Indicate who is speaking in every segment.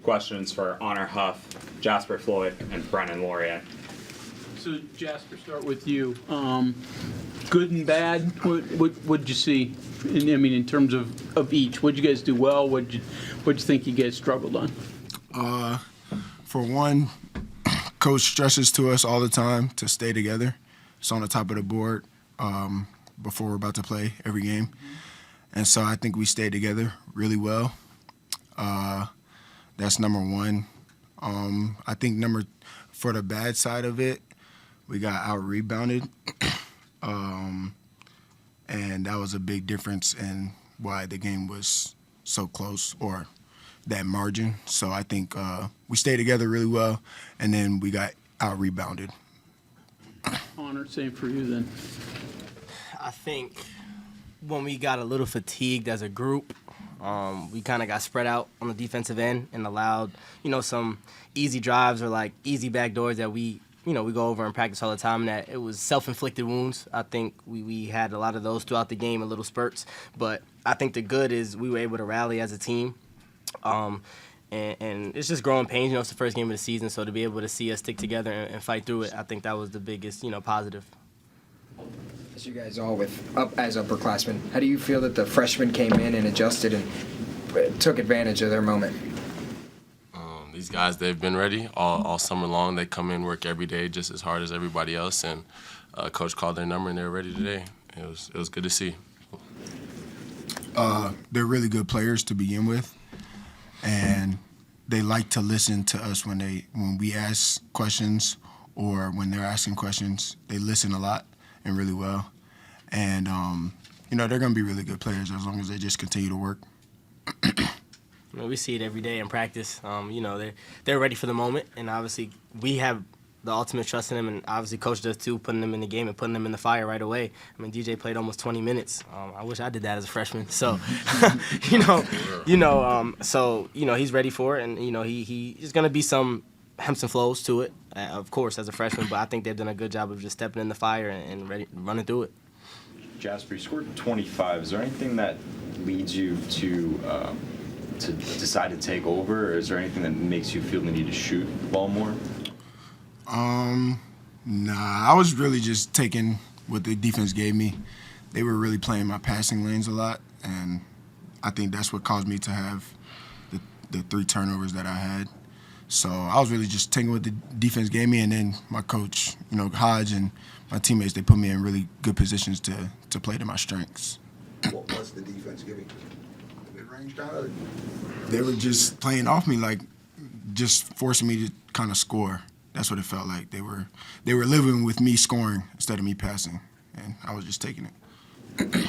Speaker 1: questions for Honor Huff, Jasper, Floyd, and Brenen, Lorient.
Speaker 2: So, Jasper, start with you. Good and bad, what'd you see? In terms of each, what'd you guys do well? What'd you think you guys struggled on?
Speaker 3: For one, Coach stresses to us all the time to stay together. It's on the top of the board before we're about to play every game. And so I think we stayed together really well. That's number one. I think for the bad side of it, we got out-rebounded. And that was a big difference in why the game was so close, or that margin. So I think we stayed together really well, and then we got out-rebounded.
Speaker 2: Honor, same for you then.
Speaker 4: I think when we got a little fatigued as a group, we kind of got spread out on the defensive end and allowed, some easy drives or like easy backdoors that we go over and practice all the time, and that it was self-inflicted wounds. I think we had a lot of those throughout the game in little spurts. But I think the good is we were able to rally as a team. And it's just growing pains. It's the first game of the season, so to be able to see us stick together and fight through it, I think that was the biggest, positive.
Speaker 5: As you guys all as upperclassmen, how do you feel that the freshmen came in and adjusted and took advantage of their moment?
Speaker 6: These guys, they've been ready all summer long. They come in, work every day just as hard as everybody else, and Coach called their number and they were ready today. It was good to see.
Speaker 3: They're really good players to begin with, and they like to listen to us when we ask questions or when they're asking questions. They listen a lot and really well, and they're going to be really good players as long as they just continue to work.
Speaker 4: We see it every day in practice. They're ready for the moment, and obviously we have the ultimate trust in them, and obviously Coach does too, putting them in the game and putting them in the fire right away. DJ played almost 20 minutes. I wish I did that as a freshman. So, he's ready for it, and he's going to be some hems and flows to it, of course, as a freshman. But I think they've done a good job of just stepping in the fire and running through it.
Speaker 7: Jasper, you scored 25. Is there anything that leads you to decide to take over, or is there anything that makes you feel the need to shoot the ball more?
Speaker 3: Nah, I was really just taking what the defense gave me. They were really playing my passing lanes a lot, and I think that's what caused me to have the 3 turnovers that I had. So I was really just taking what the defense gave me, and then my coach, Hodge, and my teammates, they put me in really good positions to play to my strengths.
Speaker 8: What was the defense giving? Ranged out?
Speaker 3: They were just playing off me, like just forcing me to kind of score. That's what it felt like. They were living with me scoring instead of me passing, and I was just taking it.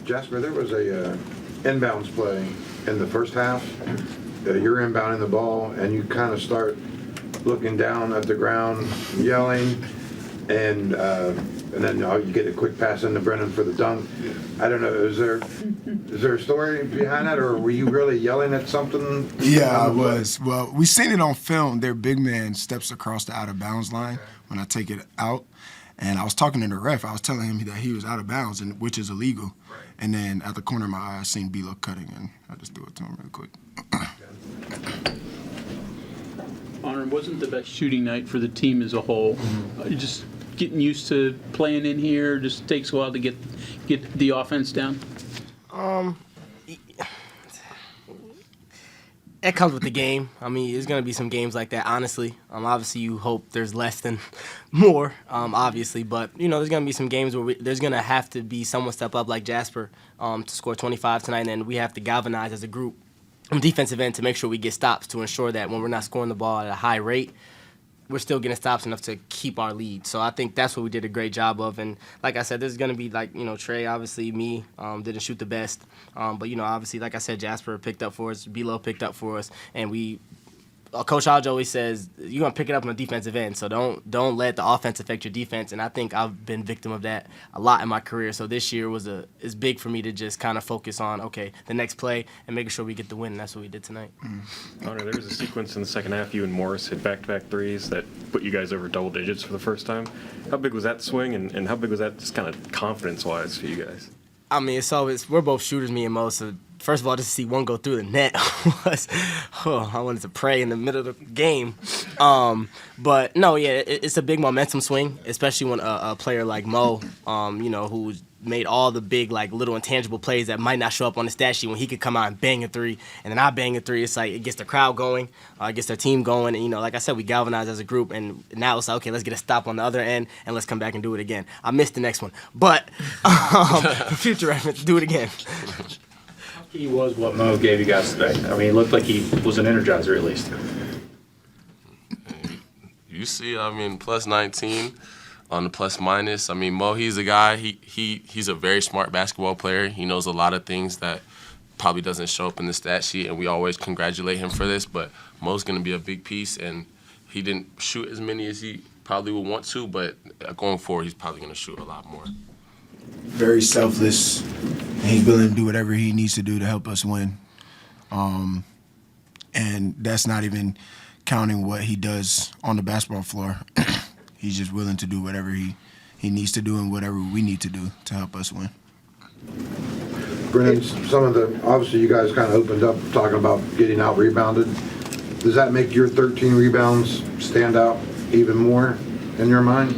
Speaker 8: Jasper, there was a inbounds play in the first half. You're inbounding the ball, and you kind of start looking down at the ground, yelling, and then you get a quick pass into Brenen for the dunk. I don't know, is there a story behind that, or were you really yelling at something?
Speaker 3: Yeah, I was. Well, we seen it on film. Their big man steps across the out-of-bounds line when I take it out, and I was talking to the ref. I was telling him that he was out of bounds, which is illegal. Right. And then at the corner of my eye, I seen Bilo cutting, and I just threw it to him real quick.
Speaker 2: Honor, wasn't the best shooting night for the team as a whole. Just getting used to playing in here just takes a while to get the offense down.
Speaker 4: It comes with the game. There's going to be some games like that, honestly. Obviously, you hope there's less than more, obviously. But, there's going to be some games where there's going to have to be someone step up like Jasper to score 25 tonight, and we have to galvanize as a group on the defensive end to make sure we get stops to ensure that when we're not scoring the ball at a high rate, we're still getting stops enough to keep our lead. So I think that's what we did a great job of. And like I said, there's going to be Trey, obviously me, didn't shoot the best. But obviously, like I said, Jasper picked up for us, Bilo picked up for us, and Coach Hodge always says you're going to pick it up on the defensive end, so don't let the offense affect your defense. And I think I've been victim of that a lot in my career. So this year is big for me to just kind of focus on, the next play and making sure we get the win, and that's what we did tonight.
Speaker 9: Honor, there was a sequence in the second half, you and Morris hit back-to-back threes that put you guys over double digits for the first time. How big was that swing, and how big was that just kind of confidence-wise for you guys?
Speaker 4: It's always, we're both shooters, me and Mo, so first of all, just to see one go through the net was, I wanted to pray in the middle of the game. But no, yeah, it's a big momentum swing, especially when a player like Mo, who's made all the big, like, little intangible plays that might not show up on the stat sheet, when he could come out and bang a three, and then I bang a three. It's like it gets the crowd going, it gets their team going, and, like I said, we galvanize as a group, and now it's like, okay, let's get a stop on the other end, and let's come back and do it again. I missed the next one, but for future reference, do it again.
Speaker 10: How key was what Mo gave you guys today? I mean, it looked like he was an energizer at least.
Speaker 6: You see, I mean, plus 19 on the plus minus. I mean, Mo, he's a guy, he's a very smart basketball player. He knows a lot of things that probably doesn't show up in the stat sheet, and we always congratulate him for this, but Mo's going to be a big piece, and he didn't shoot as many as he probably would want to, but going forward, he's probably going to shoot a lot more.
Speaker 3: Very selfless. He's willing to do whatever he needs to do to help us win. And that's not even counting what he does on the basketball floor. He's just willing to do whatever he needs to do and whatever we need to do to help us win.
Speaker 8: Brenen, obviously you guys kind of opened up talking about getting out rebounded. Does that make your 13 rebounds stand out even more in your mind?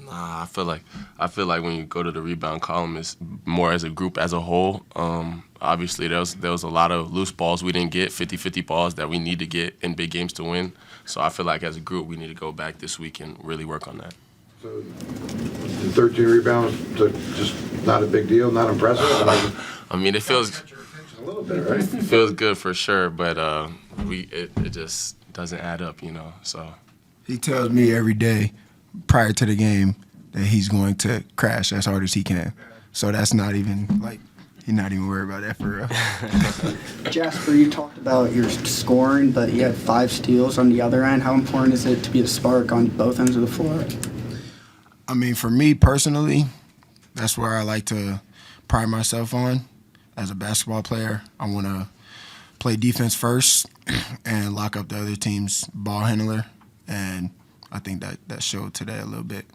Speaker 6: Nah, I feel like when you go to the rebound column, it's more as a group as a whole. Obviously, there was a lot of loose balls we didn't get, 50-50 balls that we need to get in big games to win. So I feel like as a group, we need to go back this week and really work on that.
Speaker 8: So the 13 rebounds, just not a big deal, not impressive?
Speaker 6: I mean, it feels
Speaker 8: a little bit, right?
Speaker 6: It feels good for sure, but it just doesn't add up, So
Speaker 3: He tells me every day prior to the game that he's going to crash as hard as he can. So that's not even, he's not even worried about that for real.
Speaker 11: Jasper, you talked about your scoring, but you had 5 steals on the other end. How important is it to be a spark on both ends of the floor?
Speaker 3: I mean, for me personally, that's where I like to pride myself on. As a basketball player, I want to play defense first and lock up the other team's ball handler, and I think that showed today a little bit.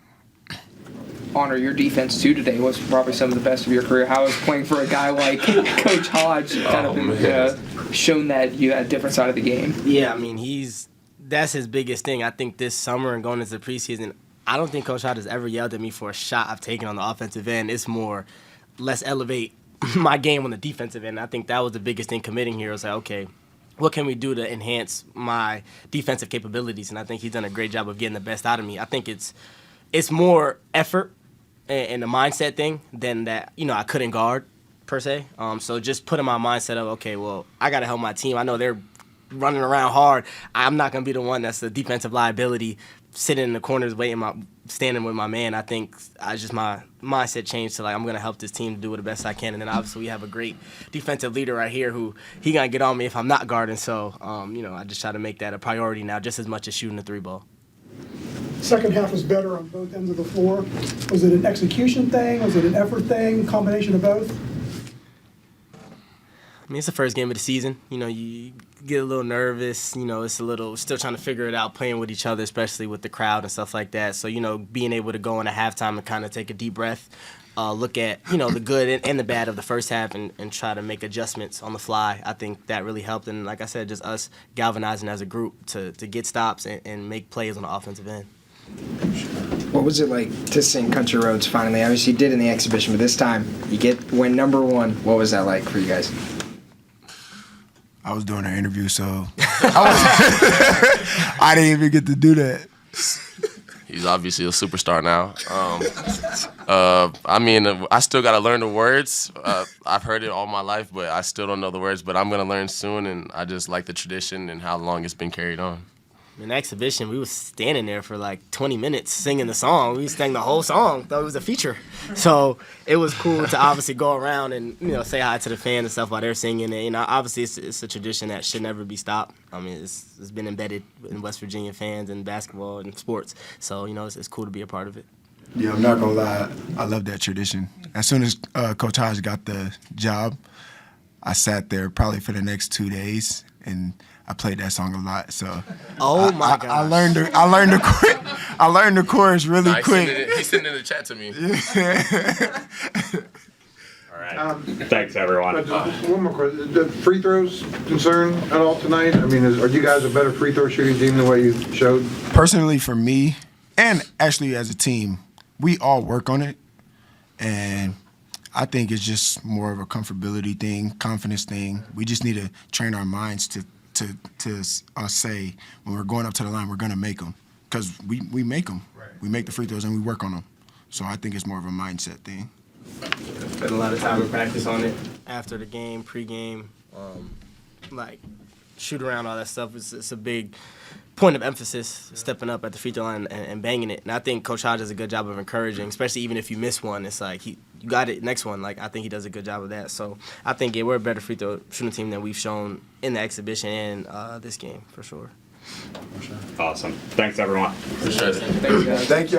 Speaker 5: Honor, your defense too today was probably some of the best of your career. How is playing for a guy like Coach Hodge shown that you had a different side of the game?
Speaker 4: Yeah, I mean, that's his biggest thing. I think this summer and going into the preseason, I don't think Coach Hodge has ever yelled at me for a shot I've taken on the offensive end. It's more, let's elevate my game on the defensive end. I think that was the biggest thing committing here. It was like, okay, what can we do to enhance my defensive capabilities? And I think he's done a great job of getting the best out of me. I think it's more effort and a mindset thing than that, I couldn't guard, per se. So just putting my mindset of, okay, well, I got to help my team. I know they're running around hard. I'm not going to be the one that's the defensive liability, sitting in the corners standing with my man. I think my mindset changed to, I'm going to help this team do it the best I can. And then obviously we have a great defensive leader right here who he going to get on me if I'm not guarding. So, I just try to make that a priority now just as much as shooting the 3-ball.
Speaker 12: Second half was better on both ends of the floor. Was it an execution thing? Was it an effort thing? Combination of both?
Speaker 4: I mean, it's the first game of the season. You get a little nervous. It's still trying to figure it out, playing with each other, especially with the crowd and stuff like that. So, being able to go in a halftime and kind of take a deep breath, look at, the good and the bad of the first half and try to make adjustments on the fly, I think that really helped. And like I said, just us galvanizing as a group to get stops and make plays on the offensive end.
Speaker 5: What was it like to sing Country Roads finally? Obviously you did in the exhibition, but this time you win number 1. What was that like for you guys?
Speaker 3: I was doing an interview, so I didn't even get to do that.
Speaker 6: He's obviously a superstar now. I mean, I still got to learn the words. I've heard it all my life, but I still don't know the words. But I'm going to learn soon, and I just like the tradition and how long it's been carried on.
Speaker 4: In the exhibition, we was standing there for 20 minutes singing the song. We sang the whole song. Thought it was a feature. So it was cool to obviously go around and say hi to the fans and stuff while they're singing. And obviously it's a tradition that should never be stopped. I mean, it's been embedded in West Virginia fans and basketball and sports. So it's cool to be a part of it.
Speaker 3: Yeah, I'm not gonna lie. I love that tradition. As soon as Coach Hodge got the job, I sat there probably for the next 2 days and I played that song a lot, so.
Speaker 4: Oh my God!
Speaker 3: I learned the chorus really quick.
Speaker 6: He's sitting in the chat to me.
Speaker 1: All right. Thanks, everyone.
Speaker 8: But just one more question. The free throws concern at all tonight? I mean, are you guys a better free throw shooting team than what you showed?
Speaker 3: Personally, for me, and actually as a team, we all work on it. And I think it's just more of a comfortability thing, confidence thing. We just need to train our minds to say when we're going up to the line, we're going to make them. Because we make them. Right. We make the free throws and we work on them. So I think it's more of a mindset thing.
Speaker 4: Spent a lot of time in practice on it. After the game, pre-game, like shoot around, all that stuff. It's a big point of emphasis, stepping up at the free throw line and banging it. And I think Coach Hodge does a good job of encouraging, especially even if you miss one. It's like, you got it, next one. Like, I think he does a good job of that. So I think we're a better free throw shooting team than we've shown in the exhibition and this game, for sure.
Speaker 1: Awesome. Thanks, everyone.
Speaker 6: Appreciate it.
Speaker 5: Thanks, guys.
Speaker 3: Thank you.